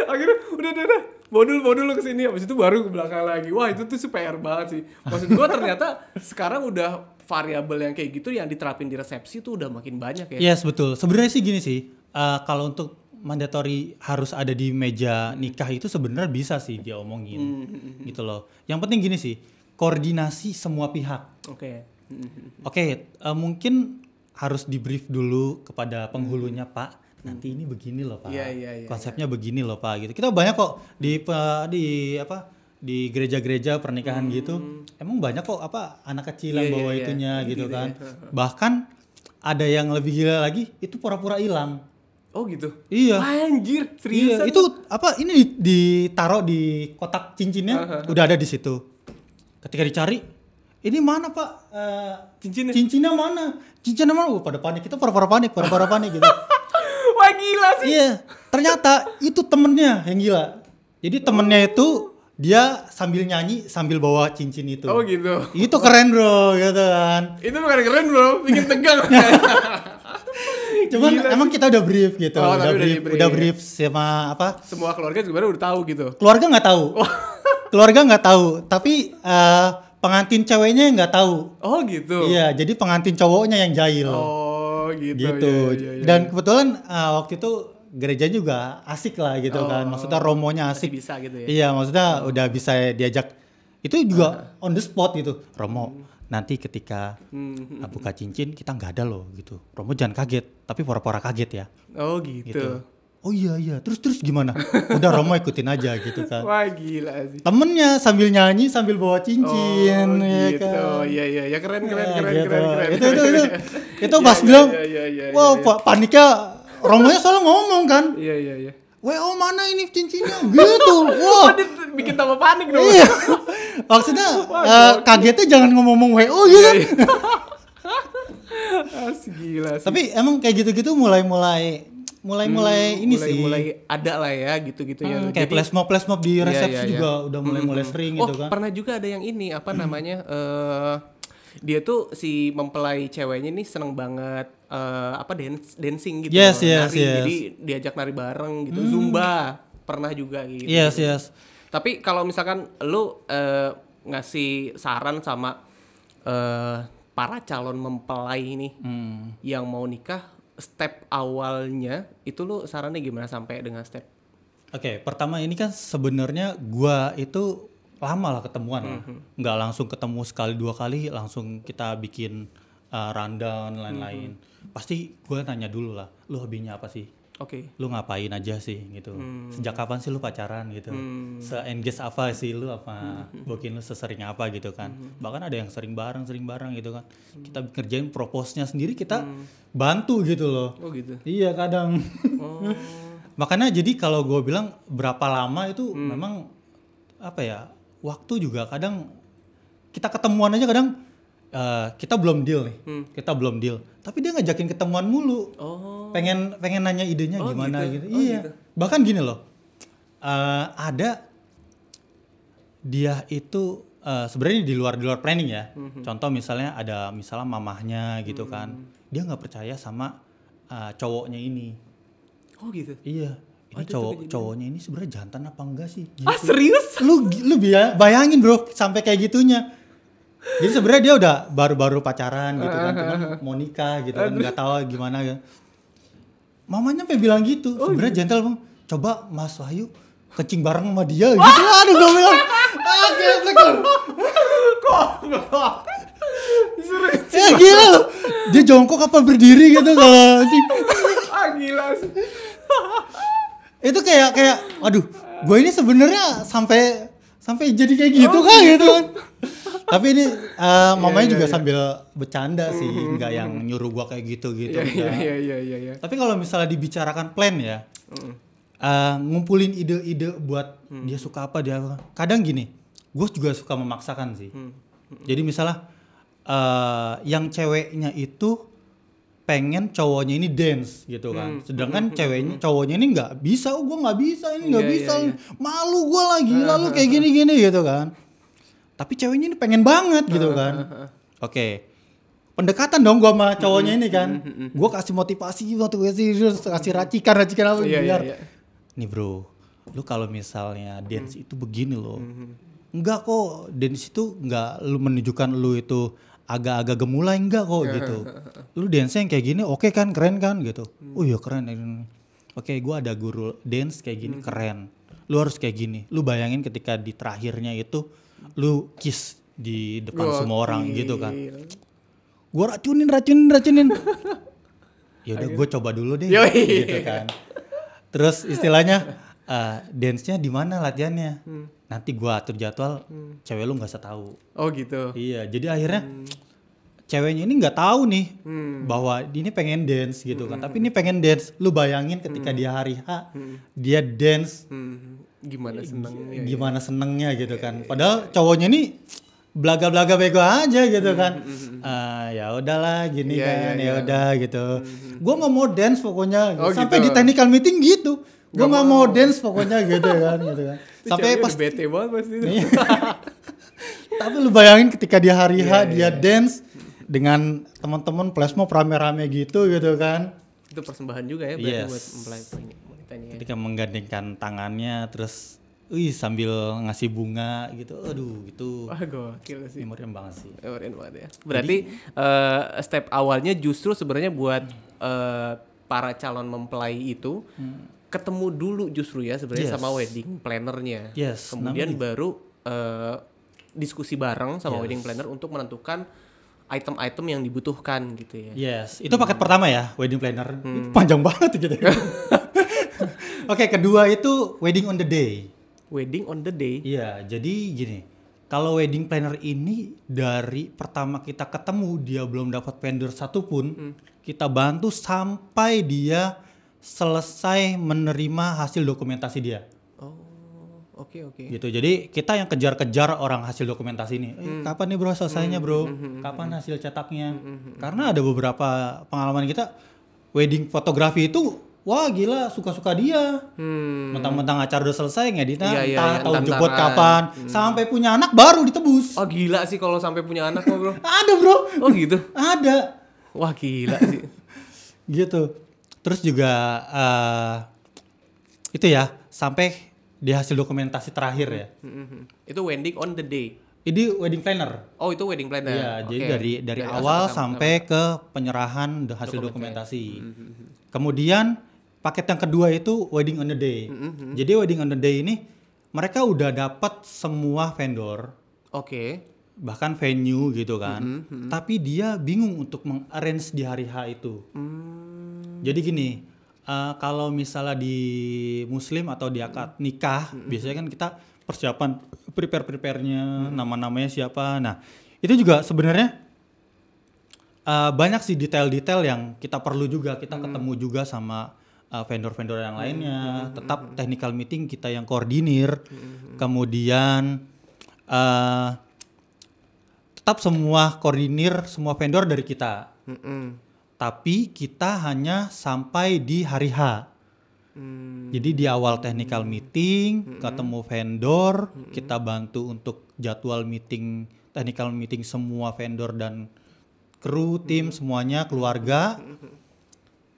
Akhirnya udah. Bawa dulu kesini, abis itu baru ke belakang lagi. Wah itu tuh PR banget sih. Maksud gue ternyata sekarang udah variabel yang kayak gitu yang diterapin di resepsi tuh udah makin banyak ya. Yes betul. Sebenarnya sih gini sih, kalau untuk mandatory harus ada di meja nikah itu sebenarnya bisa sih dia omongin gitu loh. Yang penting gini sih, koordinasi semua pihak. Oke, mungkin harus di brief dulu kepada penghulunya, Pak. Nanti ini begini loh, Pak. Konsepnya begini loh, Pak. Gitu. Kita banyak kok di gereja-gereja pernikahan gitu. Emang banyak kok anak kecil yang bawa itunya gitu kan. Bahkan ada yang lebih gila lagi, itu pura-pura hilang. Oh gitu. Iya. Anjir, seriusan. Iya, itu ini ditaruh di kotak cincinnya, udah ada di situ. Ketika dicari, ini mana Pak? Cincinnya mana? Cincinnya mana? Pada panik, kita pura-pura panik gitu. Wah gila sih. Iya, ternyata itu temennya yang gila. Jadi temennya itu dia sambil nyanyi sambil bawa cincin itu. Oh gitu. Itu keren bro, gitu kan. Itu bukan keren bro, bikin tegang. Cuman gila, emang kita udah brief gitu. Oh, udah brief sama semua keluarga sebenarnya udah tahu gitu. Keluarga nggak tahu. Keluarga nggak tahu, tapi pengantin ceweknya nggak tahu. Oh gitu. Iya, jadi pengantin cowoknya yang jahil. Oh gitu. Iya. Dan kebetulan waktu itu gerejanya juga asik lah gitu kan. Maksudnya romonya asik. Masih bisa gitu ya. Iya, maksudnya udah bisa diajak. Itu juga on the spot gitu. Romo, nanti ketika buka cincin kita nggak ada loh gitu. Romo jangan kaget, tapi pura-pura kaget ya. Oh gitu. Oh iya. Terus gimana? Udah Romo ikutin aja gitu kan. Wah gila sih. Temennya sambil nyanyi sambil bawa cincin. Oh ya gitu. kan? Iya keren. Itu pas bilang, wow paniknya. Romonya soalnya ngomong kan. Iya. WO mana ini cincinnya? Gitu. Wah. Dia bikin tambah panik dong. Iya. Maksudnya kagetnya jangan ngomong WO gitu. Gila sih. Tapi emang kayak gitu-gitu mulai ini sih. Mulai ada lah ya gitu-gitu ya. Kayak flash mob di resepsi juga udah mulai sering gitu kan. Pernah juga ada yang ini namanya dia tuh si mempelai ceweknya nih seneng banget dancing gitu. Yes. Jadi diajak nari bareng gitu. Zumba pernah juga gitu. Yes. Tapi kalau misalkan lu ngasih saran sama para calon mempelai ini yang mau nikah, step awalnya itu lu sarannya gimana sampai dengan step? Oke, pertama ini kan sebenarnya gua itu lama lah ketemuan, nggak langsung ketemu sekali dua kali langsung kita bikin rundown lain-lain. Pasti gue nanya dulu lah, lu hobinya apa sih? Lu ngapain aja sih gitu? Sejak kapan sih lu pacaran gitu? Se-engage apa sih lu apa? Bikin lu sesering apa gitu kan? Bahkan ada yang sering bareng gitu kan? Kita kerjain propose-nya sendiri kita bantu gitu loh. Oh gitu. Iya kadang. Makanya jadi kalau gue bilang berapa lama itu memang waktu juga kadang kita ketemuan aja kadang kita belum deal nih, kita belum deal, tapi dia ngajakin ketemuan mulu, pengen nanya idenya gimana gitu. Iya, gitu. Bahkan gini loh, ada dia itu sebenarnya di luar planning ya. Contoh misalnya mamahnya gitu kan, dia nggak percaya sama cowoknya ini. Oh gitu. Iya. Ini cowoknya ini sebenarnya jantan apa enggak sih? Gitu. Serius? Lu bayangin bro sampai kayak gitunya. Jadi sebenarnya dia udah baru pacaran gitu kan, cuman mau nikah gitu kan, nggak tahu gimana ya. Mamanya sampai bilang gitu, sebenarnya jantan bang. Coba Mas Wahyu kencing bareng sama dia gitu. Aduh gue bilang, kok? Ya gila loh. Dia jongkok apa berdiri gitu kalau gila sih. Itu kayak aduh gue ini sebenarnya sampai jadi kayak gitu gitu kan. Tapi ini mamanya juga sambil bercanda sih, nggak yang nyuruh gue kayak gitu. Iya. Tapi kalau misalnya dibicarakan plan ya, ngumpulin ide-ide buat dia suka apa dia apa. Kadang gini, gue juga suka memaksakan sih. Jadi misalnya yang ceweknya itu pengen cowoknya ini dance gitu kan, sedangkan cowoknya ini nggak bisa, gue nggak bisa ini nggak bisa, malu gue lagi lalu kayak gini gitu kan. Tapi ceweknya ini pengen banget gitu kan. Oke. Pendekatan dong gue sama cowoknya ini kan, gue kasih motivasi kasih racikan apa biar nih bro, lu kalau misalnya dance itu begini loh, enggak kok dance itu enggak lu menunjukkan lu itu agak-agak gemulai, enggak kok gitu. Lu dance yang kayak gini oke kan, keren kan gitu. Oh iya keren. oke, gue ada guru dance kayak gini, keren. Lu harus kayak gini. Lu bayangin ketika di terakhirnya itu lu kiss di depan semua orang gitu kan. Gue racunin. Ya udah gue coba dulu deh gitu kan. Terus istilahnya dance-nya di mana latihannya? Nanti gue atur jadwal, cewek lu nggak usah tahu. Oh gitu. Iya, jadi akhirnya ceweknya ini nggak tahu nih bahwa ini pengen dance gitu kan. Tapi ini pengen dance. Lu bayangin ketika dia hari H dia dance. Gimana senengnya gitu kan. Padahal cowoknya ini belaga-belaga bego aja gitu kan. Ya udahlah gini kan, ya udah gitu. Gua nggak mau dance pokoknya. Sampai di technical meeting gitu. Gua nggak mau dance pokoknya gitu kan. Sampai pas bete banget pasti. Tapi lu bayangin ketika di hari H dia dance dengan teman-teman flash mob rame-rame gitu kan. Itu persembahan juga ya berarti buat mempelai wanitanya. Ketika menggandengkan tangannya terus sambil ngasih bunga gitu. Aduh, gitu. Wah, gokil sih. Memorial banget sih. Memorial banget ya. Berarti step awalnya justru sebenarnya buat para calon mempelai itu ketemu dulu justru ya sebenarnya sama wedding planner-nya. Yes. Kemudian baru diskusi bareng sama wedding planner untuk menentukan item-item yang dibutuhkan gitu ya. Yes, itu paket pertama ya, wedding planner. Itu panjang banget gitu. Oke, kedua itu wedding on the day. Wedding on the day? Iya, jadi gini. Kalau wedding planner ini dari pertama kita ketemu dia belum dapat vendor satupun, kita bantu sampai dia selesai menerima hasil dokumentasi dia. Oke. Gitu. Jadi kita yang kejar-kejar orang hasil dokumentasi ini. Kapan nih bro selesainya bro? Kapan hasil cetaknya? Karena ada beberapa pengalaman kita wedding fotografi itu wah gila suka-suka dia. Mentang-mentang acara udah selesai ngeditnya entah tahu jemput kapan. Sampai punya anak baru ditebus. Oh gila sih kalau sampai punya anak bro. Ada bro. Oh gitu? Ada. Wah gila sih. Gitu. Terus juga itu ya sampai di hasil dokumentasi terakhir ya. Itu wedding on the day. Ini wedding planner. Oh itu wedding planner. Iya, jadi dari awal sampai ke penyerahan hasil dokumentasi. Kemudian paket yang kedua itu wedding on the day. Jadi wedding on the day ini mereka udah dapat semua vendor. Oke. Bahkan venue gitu kan. Tapi dia bingung untuk mengarrange di hari H itu. Jadi gini. Kalau misalnya di muslim atau di akad nikah biasanya kan kita persiapan prepare-nya nama-namanya siapa. Nah itu juga sebenarnya banyak sih detail-detail yang kita perlu juga kita ketemu juga sama vendor-vendor yang lainnya. Tetap technical meeting kita yang koordinir. Kemudian tetap semua koordinir semua vendor dari kita. Tapi kita hanya sampai di hari H. Jadi di awal technical meeting, ketemu vendor, kita bantu untuk jadwal meeting, technical meeting semua vendor dan kru, tim, semuanya, keluarga.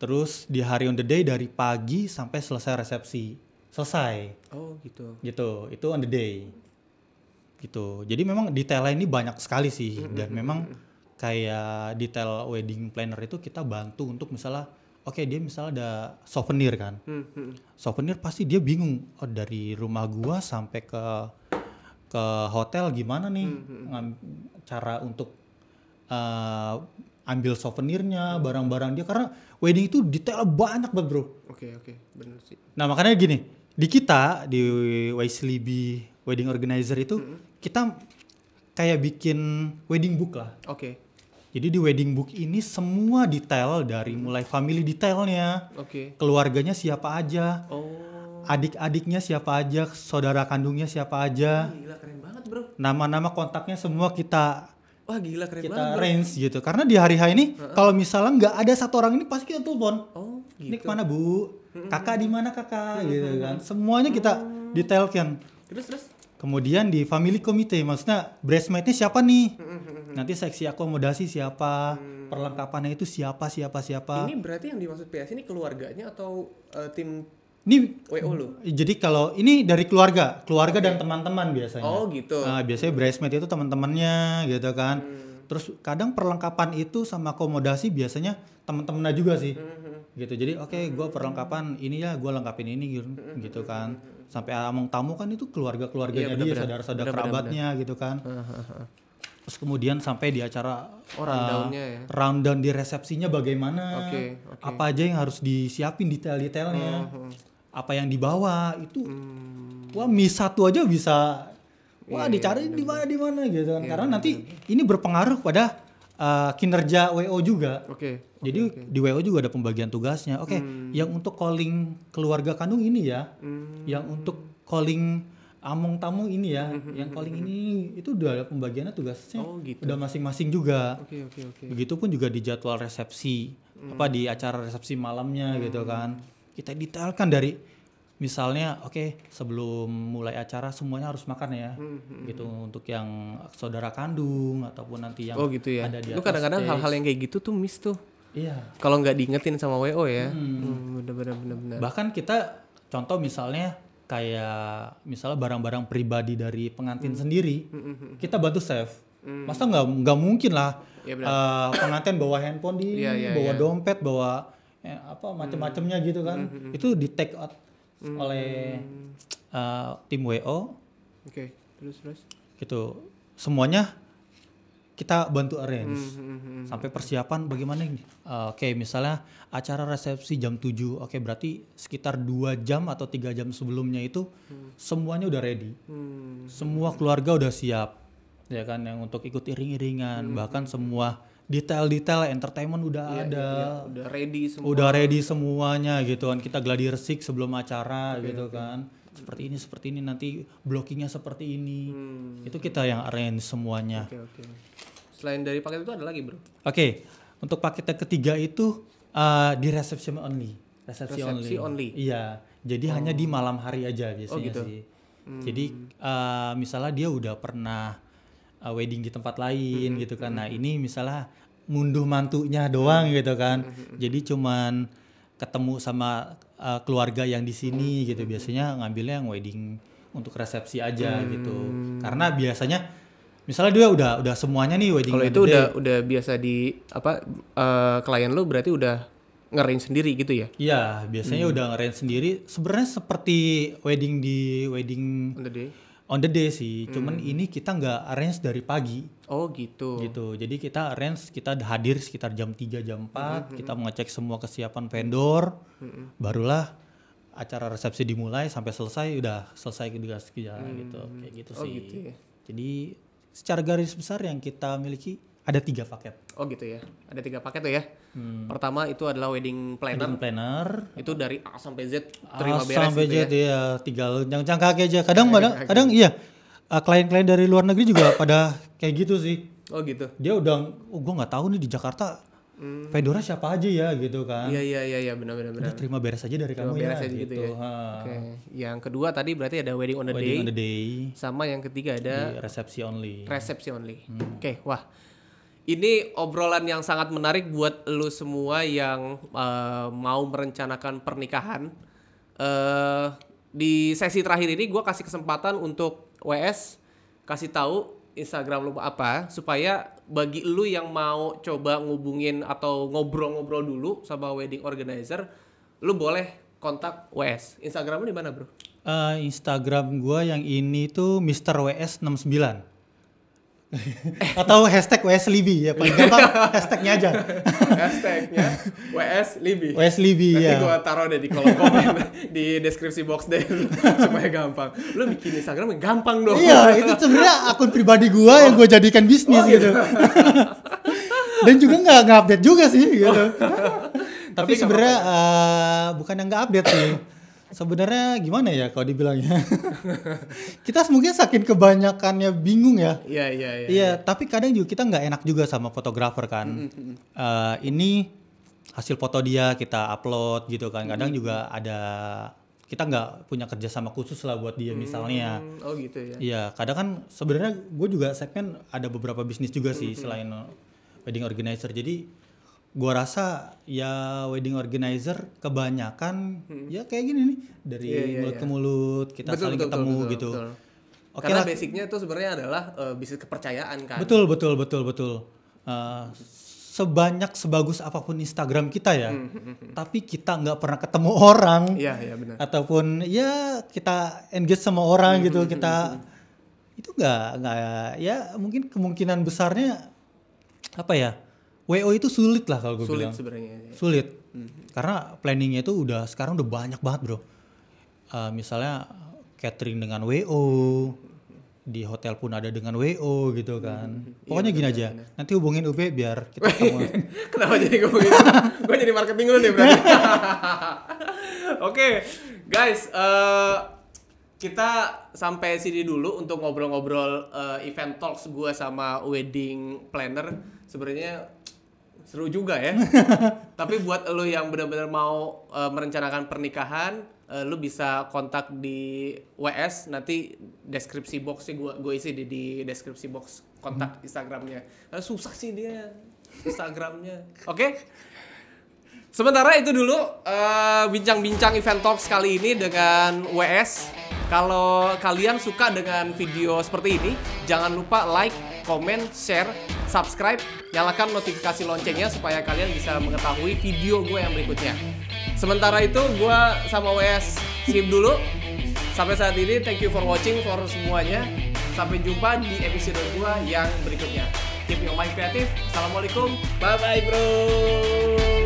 Terus di hari on the day dari pagi sampai selesai resepsi. Selesai. Oh gitu. Gitu, itu on the day. Gitu. Jadi memang detailnya ini banyak sekali sih. Dan memang kayak detail wedding planner itu kita bantu untuk misalnya dia misalnya ada souvenir kan. Souvenir pasti dia bingung dari rumah gua sampai ke hotel gimana nih cara untuk ambil souvenirnya, barang-barang dia karena wedding itu detail banyak banget bro. Oke, benar sih. Nah makanya gini, di kita di Waislibi Wedding Organizer itu kita kayak bikin wedding book lah. Oke. Jadi di wedding book ini semua detail dari mulai family detailnya, keluarganya siapa aja, adik-adiknya siapa aja, saudara kandungnya siapa aja. Gila keren banget bro. Nama-nama kontaknya semua kita kita range gitu. Karena di hari H ini kalau misalnya nggak ada satu orang ini pasti kita telepon. Gitu. Ini kemana bu? Kakak di mana kakak? Gitu kan. Semuanya kita detailkan. Terus? Kemudian di family committee, maksudnya bridesmaid-nya siapa nih? Nanti seksi akomodasi siapa? Perlengkapannya itu siapa? Ini berarti yang dimaksud PS ini keluarganya atau tim ini WO lu? Jadi kalau ini dari keluarga dan teman-teman biasanya. Oh gitu. Nah, biasanya bridesmaid itu teman-temannya gitu kan. Terus kadang perlengkapan itu sama akomodasi biasanya teman-temannya juga sih. gitu. Jadi gue perlengkapan ini ya, gue lengkapin ini gitu kan. Sampai among tamu kan itu keluarga-keluarganya dia, saudara-saudara kerabatnya gitu kan. Terus kemudian sampai di acara rundown-nya ya. Rundown di resepsinya bagaimana, apa aja yang harus disiapin detail-detailnya, apa yang dibawa itu. Wah, mie satu aja bisa dicari di mana gitu kan. Karena nanti ini berpengaruh pada kinerja WO juga. Jadi di WO juga ada pembagian tugasnya. Yang untuk calling keluarga kandung ini ya, yang untuk calling among tamu ini ya, yang calling ini itu udah ada pembagiannya tugasnya, udah masing-masing juga. Begitupun juga di jadwal resepsi, di acara resepsi malamnya gitu kan. Kita detailkan dari misalnya sebelum mulai acara semuanya harus makan ya, gitu untuk yang saudara kandung ataupun nanti yang gitu ya. Ada di atas. Itu kadang-kadang hal-hal yang kayak gitu tuh miss tuh. Iya. Kalau nggak diingetin sama WO ya. Bener-bener. Bahkan kita contoh misalnya kayak misalnya barang-barang pribadi dari pengantin sendiri, kita bantu save. Masa nggak mungkin lah pengantin bawa handphone bawa dompet, bawa macam-macamnya gitu kan. Itu di take out oleh tim WO. Terus gitu. Semuanya kita bantu arrange. Sampai persiapan bagaimana ini? Misalnya acara resepsi jam 7. Berarti sekitar 2 jam atau 3 jam sebelumnya itu semuanya udah ready. Semua keluarga udah siap. Ya kan, yang untuk ikut iring-iringan, bahkan semua detail-detail entertainment udah ada. Udah ready semua. Udah ready semuanya gitu kan. Kita gladi resik sebelum acara gitu kan. Seperti ini nanti blockingnya seperti ini. Itu kita yang arrange semuanya. Selain dari paket itu ada lagi, Bro? Untuk paket yang ketiga itu di reception only. Resepsi only. Iya. Jadi hanya di malam hari aja biasanya sih. Jadi misalnya dia udah pernah wedding di tempat lain gitu kan. Nah, ini misalnya ngunduh mantunya doang gitu kan. Jadi cuman ketemu sama keluarga yang di sini gitu. Biasanya ngambilnya yang wedding untuk resepsi aja gitu. Karena biasanya misalnya dia udah semuanya nih wedding. Kalau itu udah biasa di klien lu berarti udah nge-arrange sendiri gitu ya? Iya, biasanya udah nge-arrange sendiri. Sebenarnya seperti wedding on the day sih. Cuman ini kita nggak arrange dari pagi. Gitu. Jadi kita arrange, kita hadir sekitar jam 3, jam 4. Kita mengecek semua kesiapan vendor. Barulah acara resepsi dimulai sampai selesai, udah selesai gitu. Kayak gitu sih. Gitu ya. Jadi secara garis besar yang kita miliki ada 3 paket. Gitu ya. Ada 3 paket tuh ya. Pertama itu adalah wedding planner. Itu dari A sampai Z terima beres sampai gitu Z ya. Tinggal jangka kaki aja. Kadang iya. Klien-klien dari luar negeri juga pada kayak gitu sih. Gitu. Dia udah gue nggak tahu nih di Jakarta vendornya siapa aja ya gitu kan. Iya benar. Udah terima beres aja dari kamu ya gitu. Ya. Yang kedua tadi berarti ada wedding on the day. Sama yang ketiga ada resepsi only. Wah. Ini obrolan yang sangat menarik buat lu semua yang mau merencanakan pernikahan. Di sesi terakhir ini gue kasih kesempatan untuk WS kasih tahu Instagram lu apa supaya bagi lu yang mau coba ngubungin atau ngobrol-ngobrol dulu sama wedding organizer, lu boleh kontak WS. Instagram lu di mana, Bro? Instagram gue yang ini tuh Mr. WS 69. Atau hashtag WS Libi ya, paling gampang hashtagnya aja. Hashtagnya WS Libi. WS Libi ya. Nanti gue taruh deh di kolom komen di deskripsi box deh supaya gampang. Lu bikin Instagram gampang dong. Iya, itu sebenarnya akun pribadi gue yang gue jadikan bisnis gitu. Dan juga nggak update juga sih gitu. Tapi sebenarnya bukan yang nggak update sih. Sebenarnya gimana ya kalau dibilangnya? Kita mungkin saking kebanyakannya bingung ya. Iya, tapi kadang juga kita nggak enak juga sama fotografer kan. Ini hasil foto dia kita upload gitu kan. Kadang juga ada, kita nggak punya kerja sama khusus lah buat dia misalnya. Gitu ya. Iya, kadang kan sebenarnya gue juga segmen ada beberapa bisnis juga sih selain wedding organizer. Jadi gua rasa ya wedding organizer kebanyakan ya kayak gini nih, dari mulut ke mulut kita saling ketemu gitu. Karena basicnya itu sebenarnya adalah bisnis kepercayaan kan. Betul. sebagus apapun Instagram kita ya, tapi kita nggak pernah ketemu orang, benar. Ataupun ya kita engage sama orang gitu, kita itu nggak ya mungkin kemungkinan besarnya apa ya, WO itu sulit lah kalau gue bilang. Sebenarnya. Sulit, karena planningnya itu sekarang udah banyak banget bro. Misalnya catering dengan WO. Di hotel pun ada dengan WO gitu kan. Pokoknya gini aja. Nanti hubungin UB biar kita ketemu. Kenapa jadi ngomongin? Gue jadi marketing lu nih berarti. Oke, guys, kita sampai sini dulu untuk ngobrol-ngobrol event talks gue sama wedding planner. Sebenarnya seru juga ya. Tapi buat lo yang benar-benar mau merencanakan pernikahan, lu bisa kontak di WS, nanti deskripsi boxnya gue isi di deskripsi box kontak Instagramnya. Susah sih dia Instagramnya. Oke? Sementara itu dulu bincang-bincang event talks kali ini dengan WS. Kalau kalian suka dengan video seperti ini, jangan lupa like, comment, share, subscribe, nyalakan notifikasi loncengnya supaya kalian bisa mengetahui video gue yang berikutnya. Sementara itu gue sama WS skip dulu. Sampai saat ini thank you for watching for semuanya. Sampai jumpa di episode gue yang berikutnya. Keep your mind creative. Assalamualaikum. Bye bye bro.